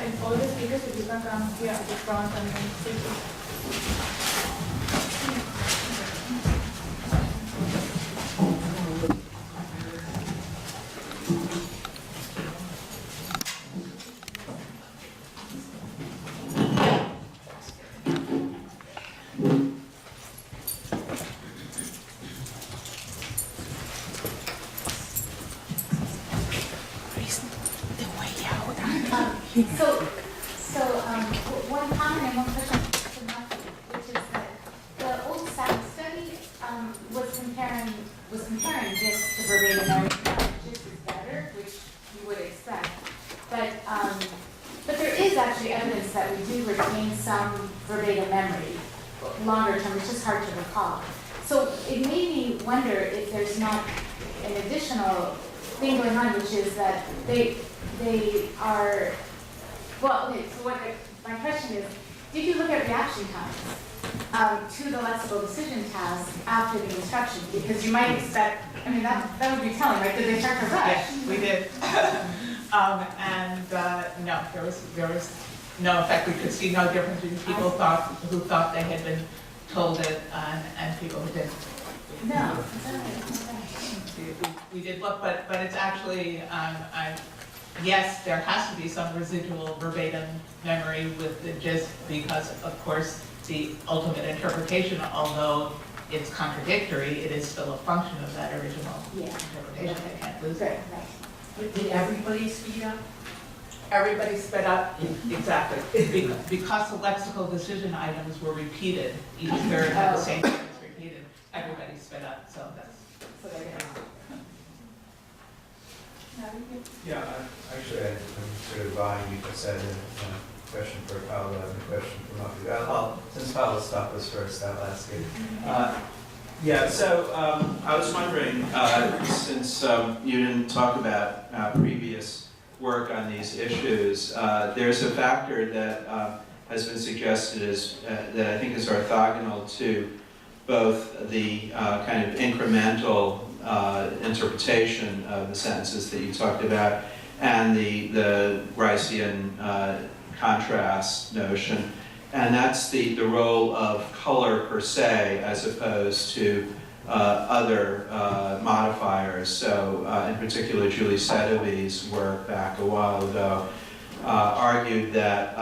if all the speakers, if you can come here at the front and then speak. One comment and one question to Matthew, which is that the old SAC study was comparing just the verbatim memory, which is better, which you would expect. But there is actually evidence that we do retain some verbatim memory longer term. It's just hard to recall. So it made me wonder if there's not an additional thing going on, which is that they are. Well, okay, so my question is, did you look at reaction times to the lexical decision task after the instruction? Because you might expect, I mean, that would be telling, right? Did they start to rush? Yes, we did. No, there was no effect. We could see no difference between people who thought they had been told it and people who didn't. No. We did look, but it's actually, yes, there has to be some residual verbatim memory with the gist because, of course, the ultimate interpretation, although it's contradictory, it is still a function of that original interpretation. I can't lose it. But did everybody speed up? Everybody sped up, exactly. Because the lexical decision items were repeated, each third had the same thing was repeated, everybody sped up, so that's. So there you go. Yeah, actually, I'm sort of buying you just said a question for Paolo and a question for Matthew. Since Paolo stopped us first, I'll ask it. Yeah, so I was wondering, since you didn't talk about previous work on these issues, there's a factor that has been suggested as that I think is orthogonal to both the kind of incremental interpretation of the sentences that you talked about and the Gricean contrast notion. And that's the role of color per se as opposed to other modifiers. So in particular, Julie Sedevy's work back a while ago argued that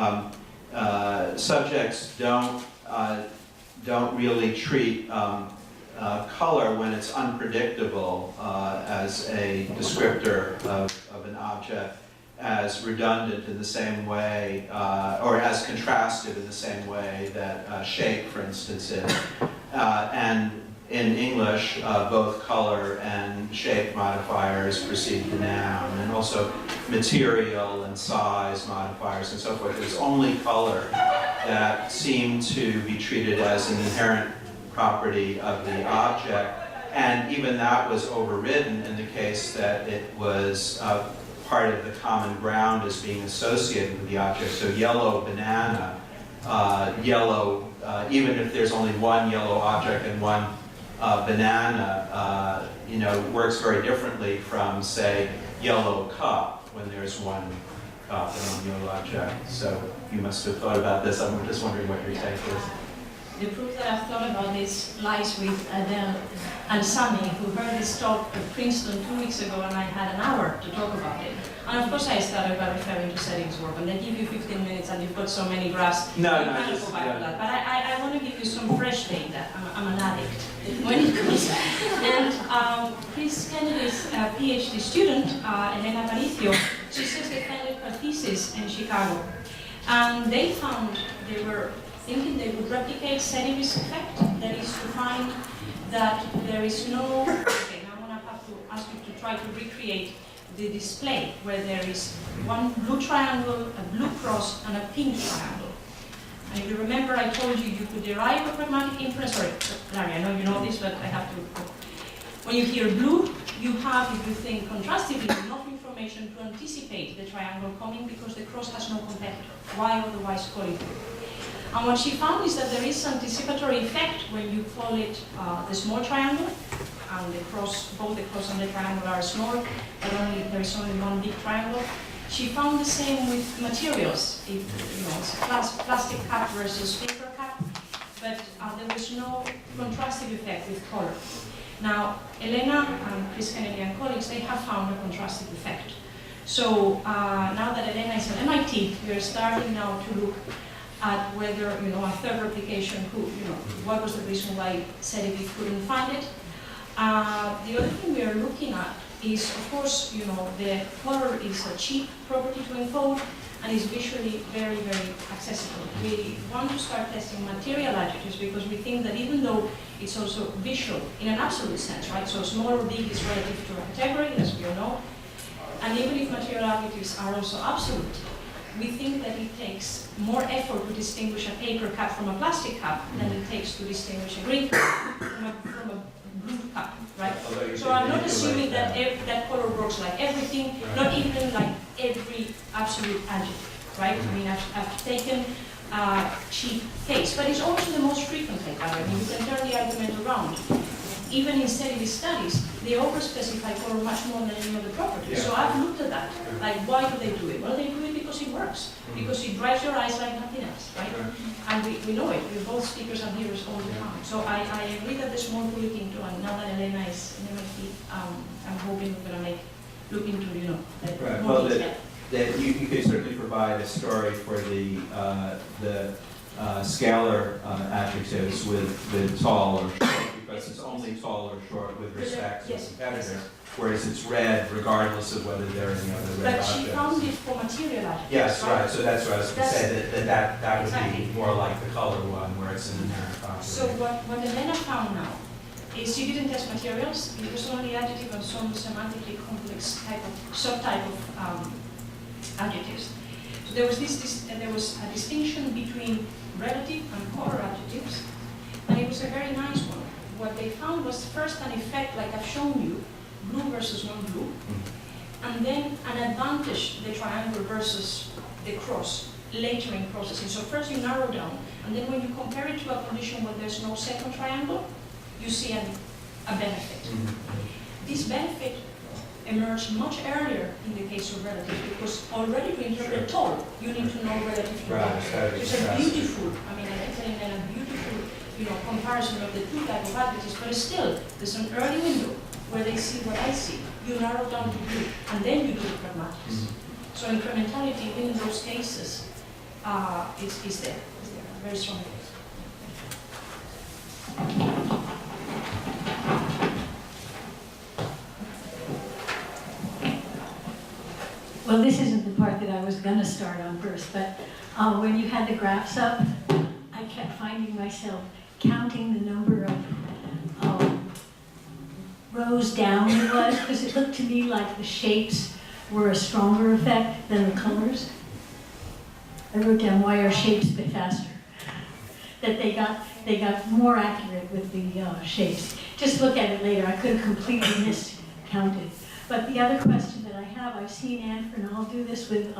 subjects don't really treat color when it's unpredictable as a descriptor of an object as redundant in the same way, or as contrasted in the same way that shape, for instance, is. And in English, both color and shape modifiers precede the noun, and also material and size modifiers and so forth. It's only color that seem to be treated as an inherent property of the object, and even that was overridden in the case that it was part of the common ground as being associated with the object. So yellow banana, even if there's only one yellow object and one banana, works very differently from, say, yellow cup when there's one cup and one yellow object. So you must have thought about this. I'm just wondering what your take is. The proof that I've thought about this lies with Adele and Sunny, who heard this talk at Princeton 2 weeks ago, and I had an hour to talk about it. And of course I started by referring to settings work, and they give you 15 minutes and you've got so many graphs. No, you can't go back to that. But I want to give you some fresh data. I'm an addict when it comes. And Chris Kennedy's PhD student, Elena Paricio, she just defended her thesis in Chicago. And they found they were thinking they would replicate Sedevy's effect, that is to find that there is no, okay, now I'm going to have to ask you to try to recreate the display where there is one blue triangle, a blue cross, and a pink triangle. And if you remember, I told you you could derive a pragmatic inference, sorry, Larry, I know you know this, but I have to, when you hear blue, you have, if you think contrastively, enough information to anticipate the triangle coming because the cross has no competitor. Why otherwise call it blue? And what she found is that there is anticipatory effect when you call it the small triangle, and the cross, both the cross and the triangle are small, but there is only one big triangle. She found the same with materials. If, it's a plastic cup versus paper cup, but there was no contrastive effect with color. Now, Elena and Chris Kennedy and colleagues, they have found a contrastive effect. So now that Elena is at MIT, we are starting now to look at whether, a third replication what was the reason why Sedgwick couldn't find it. The other thing we are looking at is, of course, the color is a cheap property to encode and is visually very, very accessible. We want to start testing material adjectives because we think that even though it's also visual in an absolute sense, right? So small or big is relative to a category, as we all know. And even if material adjectives are also absolute, we think that it takes more effort to distinguish a paper cup from a plastic cup than it takes to distinguish a green cup from a blue cup, right? So I'm not assuming that that color works like everything, not even like every absolute adjective, right? I mean, I've taken cheap case, but it's also the most frequent case. I mean, you can turn the argument around. Even in studies, they overspecify color much more than any other property. So I've looked at that. Like, why do they do it? Well, they do it because it works. Because it drives your eyes like nothing else, right? And we know it. We're both speakers and hearers all the time. So I agree that there's more to look into. And now that Elena is in MIT, I'm hoping we're going to look into, Right. more Well, detail. that you could certainly provide a story for the scalar adjectives with tall or short, because it's only tall or short with respect to the competitor, whereas it's red regardless of whether there are any other red But objects. she found it for material adjectives. Yes, right. So that's what I was going to say. That would Exactly. be more like the color one, where it's an inherent property. So what Elena found now is she didn't test materials. It was only adjective and some semantically complex subtype of adjectives. So there was there was a distinction between relative and color adjectives, and it was a very nice one. What they found was first an effect, like I've shown you, blue versus non-blue, and then an advantage, the triangle versus the cross, later in processing. So first you narrow down, and then when you compare it to a condition where there's no second triangle, you see a benefit. This benefit emerged much earlier in the case of relative, because already to interpret tall, you need to know relative to relative. It's a beautiful, I mean, I'm telling them a beautiful, comparison of the two types of adjectives, but still, there's an early window where they see what I see. You narrow down to blue, and then you do the pragmatics. So incrementality, even in those cases, is there, very strong case. Well, this isn't the part that I was going to start on first, but when you had the graphs up, I kept finding myself counting the number of rows down it was, because it looked to me like the shapes were a stronger effect than the colors. I wrote down why are shapes a bit faster. That they got more accurate with the shapes. Just look at it later. I could have completely miscounted. But the other question that I have, I've seen Anne Fernandez do this with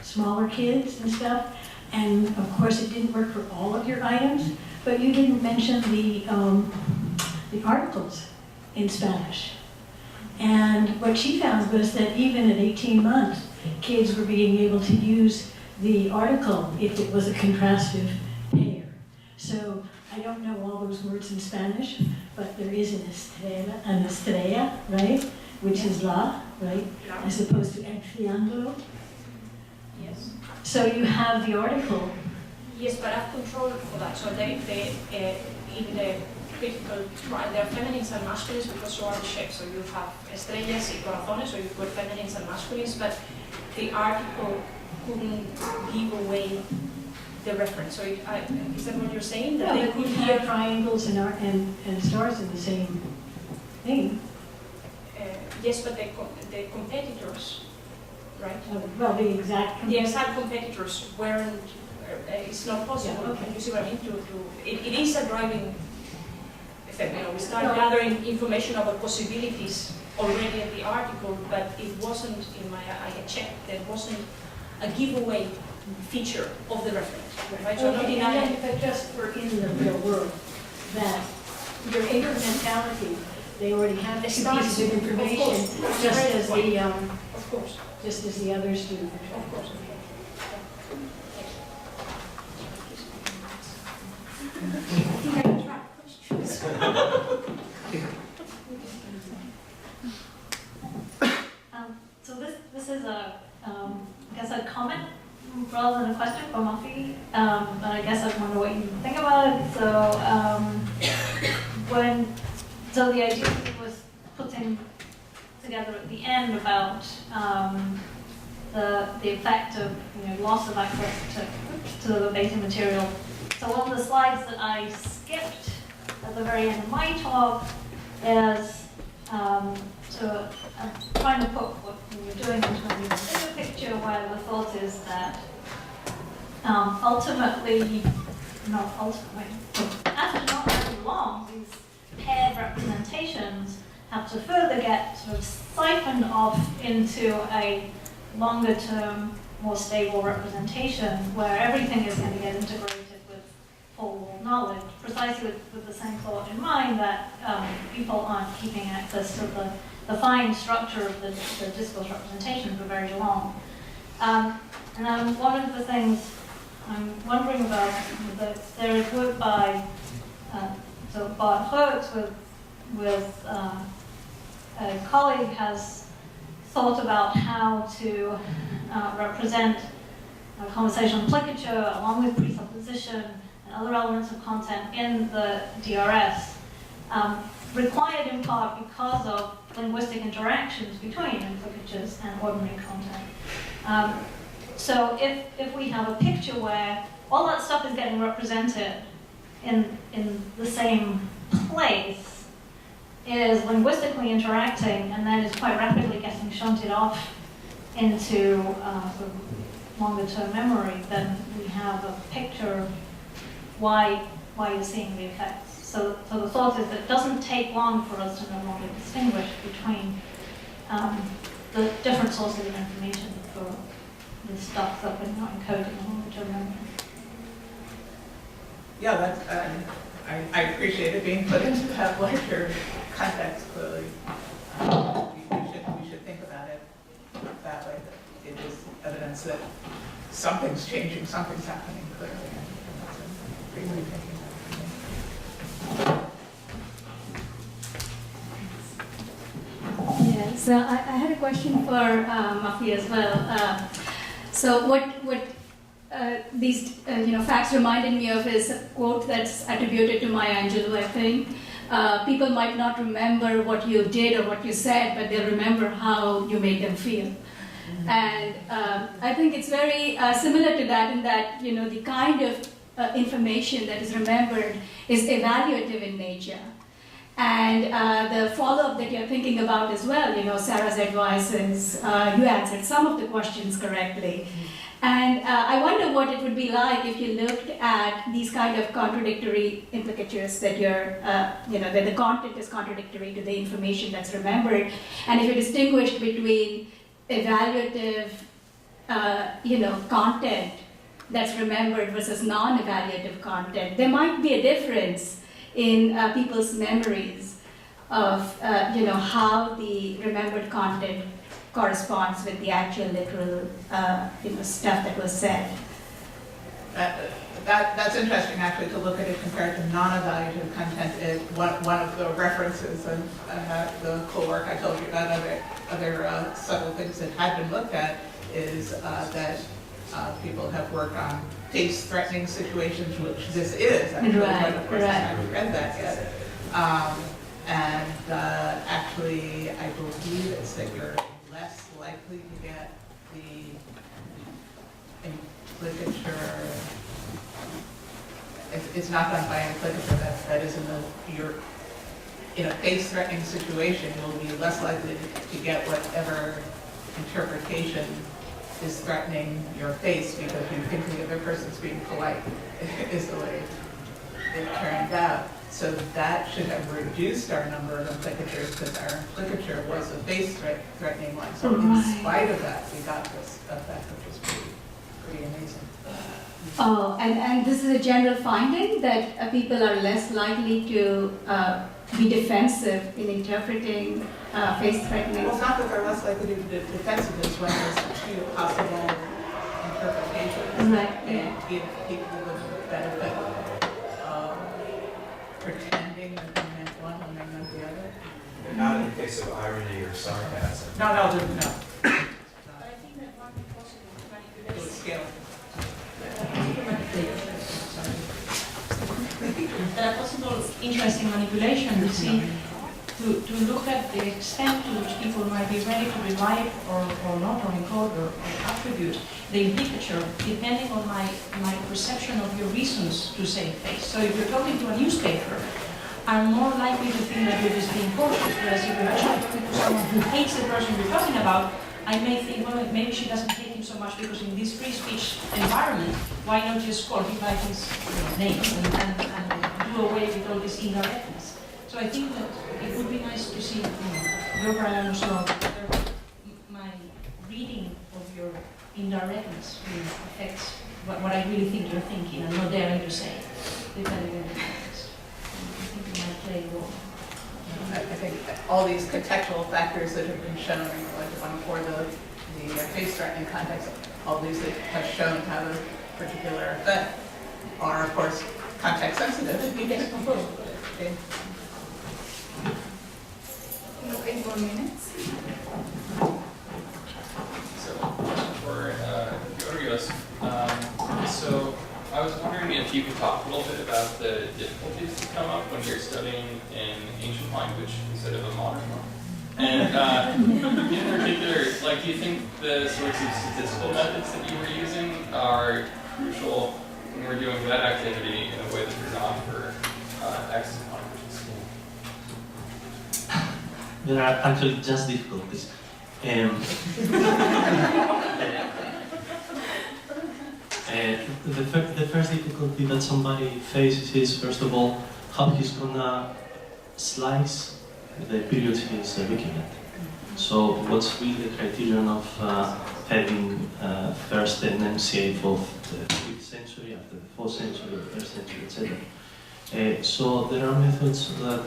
smaller kids and stuff, and of course it didn't work for all of your items, but you didn't mention the articles in Spanish. And what she found was that even at 18 months, kids were being able to use the article if it was a contrastive pair. So I don't know all those words in Spanish, but there is an estrella, right? Which is la, right? As opposed to el triángulo. Yes. So you have the article. Yes, but I've controlled for that. So they in the critical trial, there are feminines and masculines because so are the shapes. So you have estrellas y corazones, so you've got feminines and masculines, but the article couldn't give away the reference. So is that what you're saying? That Yeah, they but you could have hear triangles and stars in the same thing. yes, but the competitors, right? Well, the exact. The exact competitors weren't. It's not possible. Yeah, okay. You see what I mean? It is a driving effect. We start gathering information about possibilities already at the article, but it wasn't in my. I checked. There wasn't a giveaway feature of the reference. Right? So not Okay, denying. but just for in the real world, that your incrementality they already have It two starts- pieces of information, of course. Of course, just as the others do. of course. I think I can track questions. So this is a, I guess a comment rather than a question for Muffy, but I guess I wonder what you think about it. So the idea was putting together at the end about the effect of loss of access to the beta material. So one of the slides that I skipped at the very end of my talk is so I'm trying to put what you're doing into a bigger picture where the thought is that ultimately, after not very long, these paired representations have to further get sort of siphoned off into a longer term, more stable representation where everything is going to get integrated with whole world knowledge, precisely with the same thought in mind that people aren't keeping access to the fine structure of the discourse representation for very long. And one of the things I'm wondering about is that there is work by so Bart Hertz with a colleague has thought about how to represent conversational implicature along with presupposition and other elements of content in the DRS, required in part because of linguistic interactions between implicatures and ordinary content. So if we have a picture where all that stuff is getting represented in the same place, is linguistically interacting and then is quite rapidly getting shunted off into sort of longer term memory, then we have a picture of why you're seeing the effects. So the thought is that it doesn't take long for us to no longer distinguish between the different sources of information for the stuff that we're not encoding in longer-term memory. Yeah, that's, I appreciate it being put into that larger context, clearly. We should think about it that way, that it is evidence that something's changing, something's happening clearly. And that's a great way of thinking about it. Yeah, so I had a question for Muffy as well. So what these facts reminded me of is a quote that's attributed to Maya Angelou, I think. People might not remember what you did or what you said, but they'll remember how you made them feel. And I think it's very similar to that in that, the kind of information that is remembered is evaluative in nature. And the follow-up that you're thinking about as well, Sarah's advice is you answered some of the questions correctly. And I wonder what it would be like if you looked at these kind of contradictory implicatures that that the content is contradictory to the information that's remembered. And if you distinguished between evaluative, content that's remembered versus non-evaluative content, there might be a difference in people's memories of how the remembered content corresponds with the actual literal stuff that was said. That's interesting actually to look at it compared to non-evaluative content. One of the references of the cool work I told you about other subtle things that had been looked at is that people have worked on face-threatening situations, which this is. Actually, right, of course, right. I haven't read that yet. Actually, I believe it's that you're less likely to get the implicature. It's not done by an implicature. That is you're in a face-threatening situation. You'll be less likely to get whatever interpretation is threatening your face because you think the other person's being polite, is the way it turned out. So that should have reduced our number of implicatures because our implicature was a face-threatening one. So in spite of that, we got this effect, which is pretty amazing. Oh, and this is a general finding that people are less likely to be defensive in interpreting face threatening. Well, it's not that they're less likely to be defensive, it's when there's two possible interpretations. Right, And yeah. give people the benefit of pretending that they meant one when they meant the other. Not in the case of irony or sarcasm. No, no, no. But I think that one possible It was manipulation. scale. There are possible interesting manipulation, you see, to look at the extent to which people might be ready to rely or not on encode or attribute the implicature depending on my perception of your reasons to say face. So if you're talking to a newspaper, I'm more likely to think that you're just being cautious, whereas if you're actually talking to someone who hates the person you're talking about, I may think, well, maybe she doesn't hate him so much because in this free speech environment, why not just call him by his name and do away with all this indirectness? So I think that it would be nice to see, your paradigm so whether my reading of your indirectness affects what I really think you're thinking and not daring to say, depending on the context. I think it might play a role. I think all these contextual factors that have been shown, like the one for the face threatening context, all these that have shown to have a particular effect are, of course, context sensitive. Okay. 8 more minutes. So, for Yorios, so I was wondering if you could talk a little bit about the difficulties that come up when you're studying an ancient language instead of a modern one. And in particular, like, do you think the sorts of statistical methods that you were using are crucial when we're doing that activity in a way that they're not for access languages? There are actually just difficulties. The first difficulty that somebody faces is, first of all, how he's gonna slice the periods he's looking at. So what's really the criterion of having first an MCA of the 5th century, after the 4th century, the 1st century, etc. So there are methods that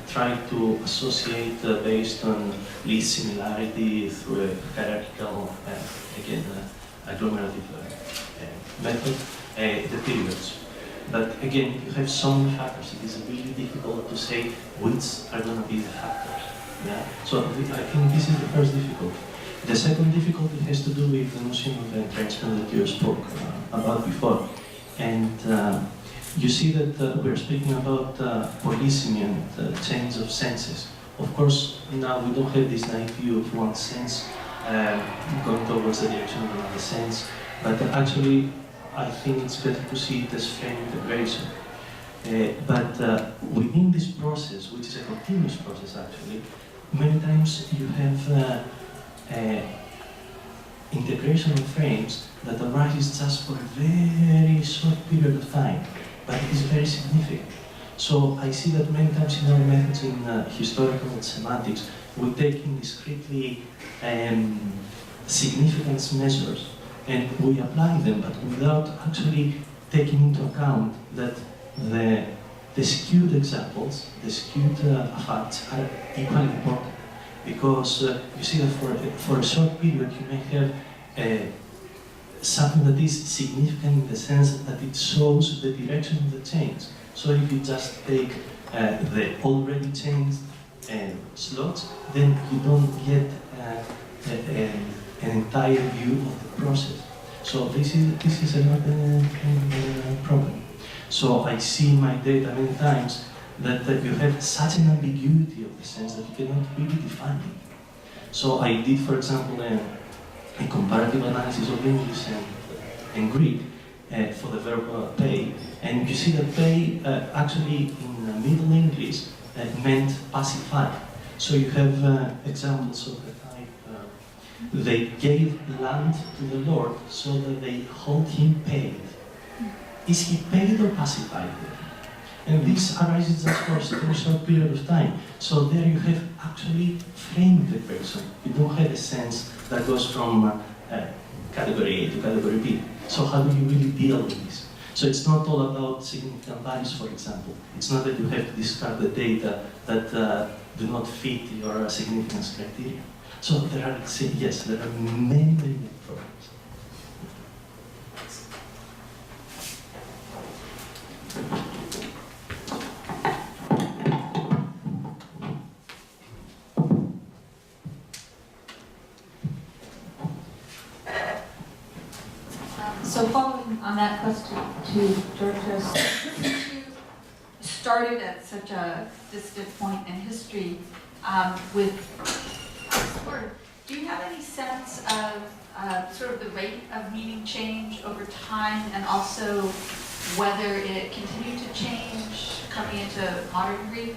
try to associate based on least similarity through a hierarchical, again, agglomerative method, the periods. But again, you have so many factors, it is really difficult to say which are going to be the factors. Yeah? So I think this is the first difficulty. The second difficulty has to do with the notion of entrenchment that you spoke about before. And you see that we're speaking about polysemy and change of senses. Of course, now we don't have this naive view of one sense going towards the direction of another sense, but actually I think it's better to see it as frame integration. But within this process, which is a continuous process actually, many times you have integration of frames that arises just for a very short period of time, but it is very significant. So I see that many times in our methods in historical and semantics, we take in discretely significance measures and we apply them, but without actually taking into account that the skewed examples, the skewed facts are equally important. Because you see that for a short period you may have something that is significant in the sense that it shows the direction of the change. So if you just take the already changed slots, then you don't get an entire view of the process. So this is another problem. So I see in my data many times that you have such an ambiguity of the sense that you cannot really define it. So I did, for example, a comparative analysis of English and Greek for the verb pay, and you see that pay actually in Middle English meant pacify. So you have examples of the type, they gave land to the Lord so that they hold him paid. Is he paid or pacified? And this arises just for a very short period of time. So there you have actually framed the person. You don't have a sense that goes from category A to category B. So how do you really deal with this? So it's not all about significant values, for example. It's not that you have to discard the data that do not fit your significance criteria. So there are, yes, there are many, many problems. So following on that question to Georgios, since you started at such a distant point in history with sport, do you have any sense of sort of the rate of meaning change over time, and also whether it continued to change coming into modern Greek?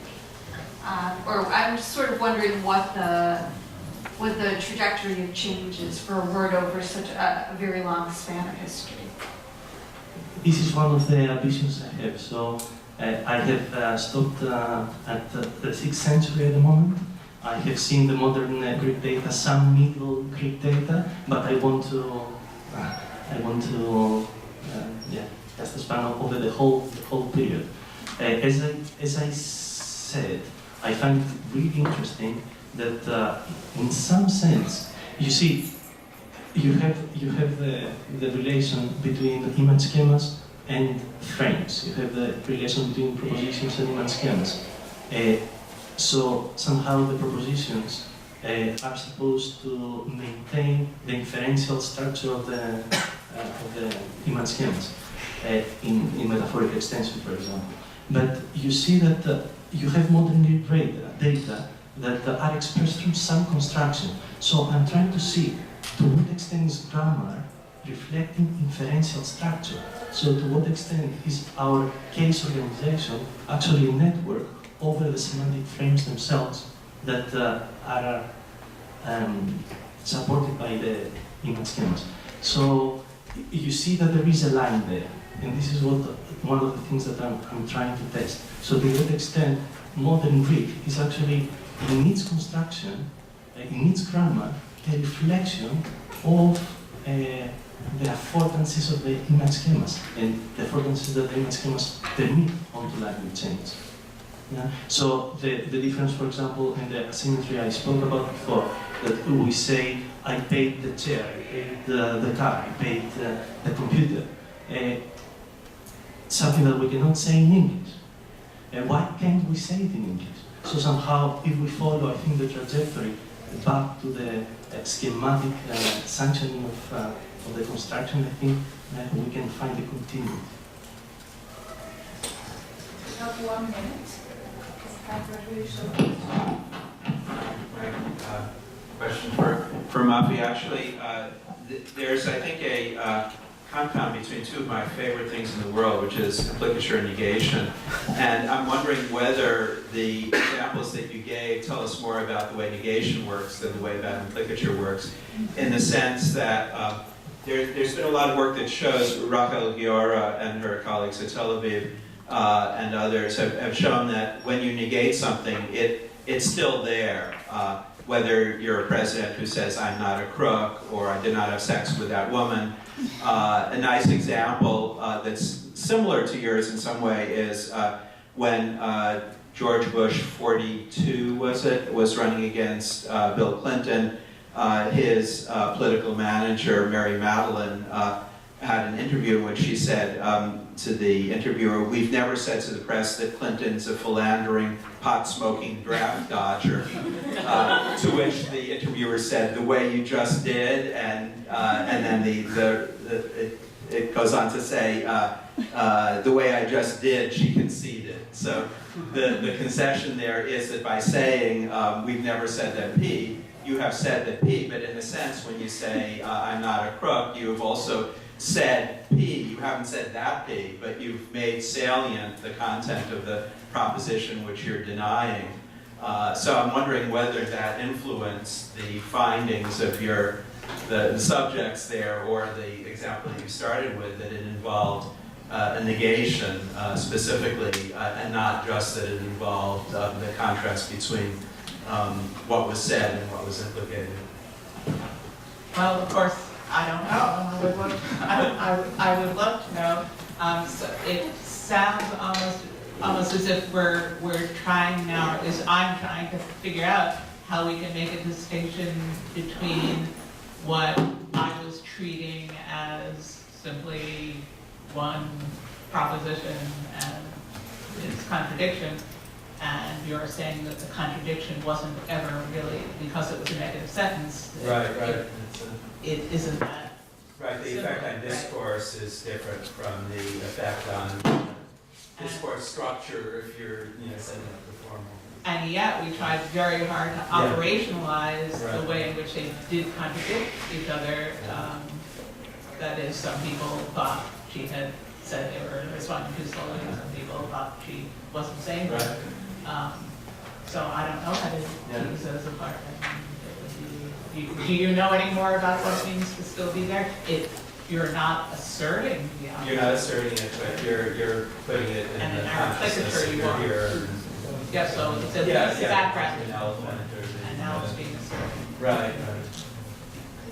Or I'm just sort of wondering what the trajectory of change is for a word over such a very long span of history. This is one of the ambitions I have. So I have stopped at the 6th century at the moment. I have seen the modern Greek data, some middle Greek data, but I want to cast a span over the whole period. As I said, I find it really interesting that in some sense, you see, you have the relation between image schemas and frames. You have the relation between propositions and image schemas. So somehow the propositions are supposed to maintain the inferential structure of the image schemas in metaphoric extension, for example. But you see that you have modern Greek data that are expressed through some construction. So I'm trying to see to what extent is grammar reflecting inferential structure. So to what extent is our case organization actually a network over the semantic frames themselves that are supported by the image schemas. So you see that there is a line there, and this is one of the things that I'm trying to test. So to what extent modern Greek is actually in its construction, in its grammar, a reflection of the affordances of the image schemas and the affordances that the image schemas permit onto language change. Yeah? So the difference, for example, in the asymmetry I spoke about before, that we say, I paid the chair, I paid the car, I paid the computer. Something that we cannot say in English. Why can't we say it in English? So somehow, if we follow, I think, the trajectory back to the schematic sanctioning of the construction, I think we can find a continuity. We have 1 minute. Question for Mafi. Actually, there's, I think, a compound between two of my favorite things in the world, which is implicature and negation. And I'm wondering whether the examples that you gave tell us more about the way negation works than the way that implicature works, in the sense that there's been a lot of work that shows, Rachel Giora and her colleagues at Tel Aviv and others have shown that when you negate something, it's still there. Whether you're a president who says, I'm not a crook, or I did not have sex with that woman. A nice example that's similar to yours in some way is when George Bush, 42 was running against Bill Clinton, his political manager, Mary Madeline, had an interview in which she said to the interviewer, we've never said to the press that Clinton's a philandering, pot-smoking draft dodger. To which the interviewer said, the way you just did, and then it goes on to say, the way I just did, she conceded. So the concession there is that by saying, we've never said that P, you have said that P, but in a sense, when you say, I'm not a crook, you have also said P. You haven't said that P, but you've made salient the content of the proposition which you're denying. So I'm wondering whether that influenced the findings of the subjects there, or the example that you started with, that it involved a negation specifically, and not just that it involved the contrast between what was said and what was implicated. Well, of course, I don't know. I would love to know. So it sounds almost as if we're trying now, I'm trying to figure out how we can make a distinction between what I was treating as simply one proposition and its contradiction, and you're saying that the contradiction wasn't ever really, because it was a negative sentence. Right. It isn't that. Right, the effect on discourse is different from the effect on discourse structure if you're, setting up the formal. And yet, we tried very hard to operationalize the Right. way in which they did contradict each other. That is, some people thought she had said they were responding to slowly, and some people thought she wasn't saying that. So I don't know how to tease those apart. Do you know any more about what it means to still be there? You're not asserting the opposite. You're not asserting it, but you're putting it in And the in our consciousness literature, of you your are. hearer. Yeah, so it's a background, and now it's being asserted. Right.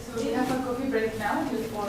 So we have a coffee break now before